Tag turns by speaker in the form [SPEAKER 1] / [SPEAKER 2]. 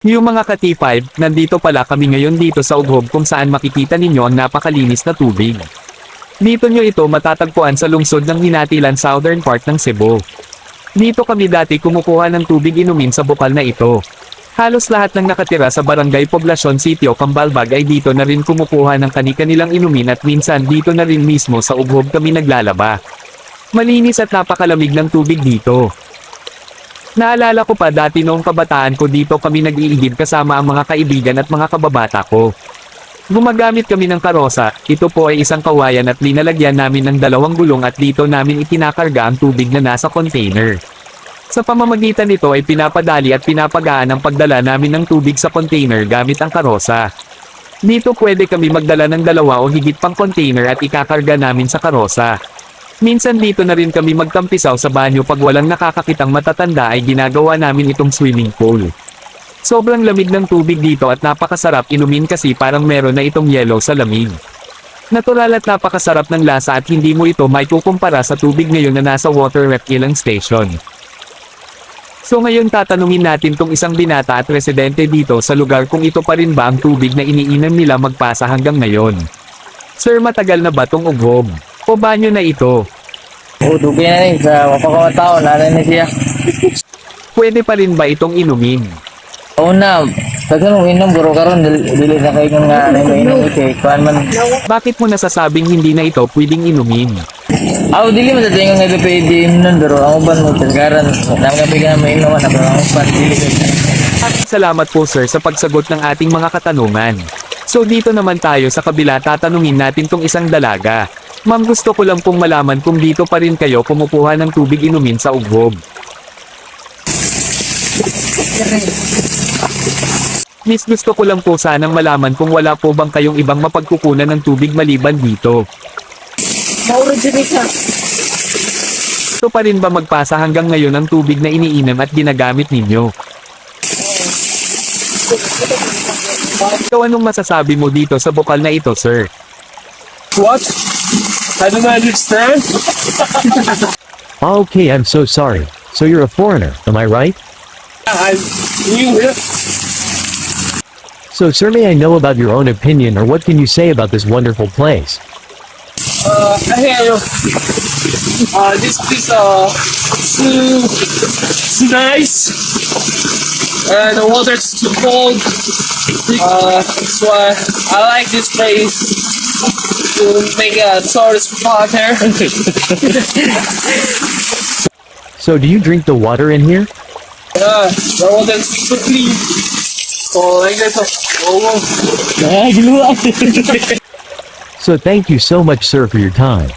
[SPEAKER 1] Yung mga ka-T5, nandito pala kami ngayon dito sa Ughob kung saan makikita ninyo ang napakalinis na tubig. Dito nyo ito matatagpuan sa lungsod ng Hinatilan Southern part ng Cebu. Dito kami dati kumukuha ng tubig inumin sa bukal na ito. Halos lahat ng nakatira sa Barangay Poblacion Sitio Cambalbag ay dito na rin kumukuha ng kani-kanilang inumin at minsan dito na rin mismo sa Ughob kami naglalaba. Malinis at napakalamig ng tubig dito. Naalala ko pa dati noong kabataan ko dito kami nag-iigib kasama ang mga kaibigan at mga kababata ko. Gumagamit kami ng karosa, ito po ay isang kawayan at linalagyan namin ng 2 gulong at dito namin ikinakarga ang tubig na nasa container. Sa pamamagitan nito ay pinapadali at pinapagaan ang pagdala namin ng tubig sa container gamit ang karosa. Dito pwede kami magdala ng 2 o higit pang container at ikakarga namin sa karosa. Minsan dito na rin kami magtampisaw sa banyo pag walang nakakakitang matatanda ay ginagawa namin itong swimming pool. Sobrang lamig ng tubig dito at napakasarap inumin kasi parang meron na itong yellow sa lamig. Natural at napakasarap ng lasa at hindi mo ito maikukumpara sa tubig ngayon na nasa water refilling station. So ngayon tatanungin natin tong isang binata at residente dito sa lugar kung ito pa rin ba ang tubig na iniinom nila magpasa hanggang ngayon. Sir, matagal na ba tong Ughob? O banyo na ito?
[SPEAKER 2] Oo, tubig na rin. Sa mapakamatao, nanan na siya.
[SPEAKER 1] Pwede pa rin ba itong inumin?
[SPEAKER 2] Oo na, kasi nung inom, buro karon dili na kayo nga inom ito. Kuhan man.
[SPEAKER 1] Bakit mo nasasabing hindi na ito pwedeng inumin?
[SPEAKER 2] Dili man sa tingin nga ito pwede inom, pero ang uban mo, tagkaran, namagamig na mainom, ang uban, dili kayo.
[SPEAKER 1] Salamat po sir sa pagsagot ng ating mga katanungan. So dito naman tayo sa kabila tatanungin natin tong isang dalaga. Ma'am, gusto ko lang pong malaman kung dito pa rin kayo kumukuha ng tubig inumin sa Ughob. Miss, gusto ko lang po sanang malaman kung wala po bang kayong ibang mapagkukunan ng tubig maliban dito. Ito pa rin ba magpasa hanggang ngayon ang tubig na iniinom at ginagamit ninyo? So anong masasabi mo dito sa bukal na ito, sir?
[SPEAKER 3] What? I don't understand.
[SPEAKER 4] Okay, I'm so sorry. So you're a foreigner, am I right?
[SPEAKER 3] I'm new here.
[SPEAKER 4] So sir, may I know about your own opinion or what can you say about this wonderful place?
[SPEAKER 3] I hear you. This place too nice. The water's too cold. So I like this place to make a tourist spot here.
[SPEAKER 4] So do you drink the water in here?
[SPEAKER 3] Yeah, the water's too clean. So like this.
[SPEAKER 4] So thank you so much sir for your time.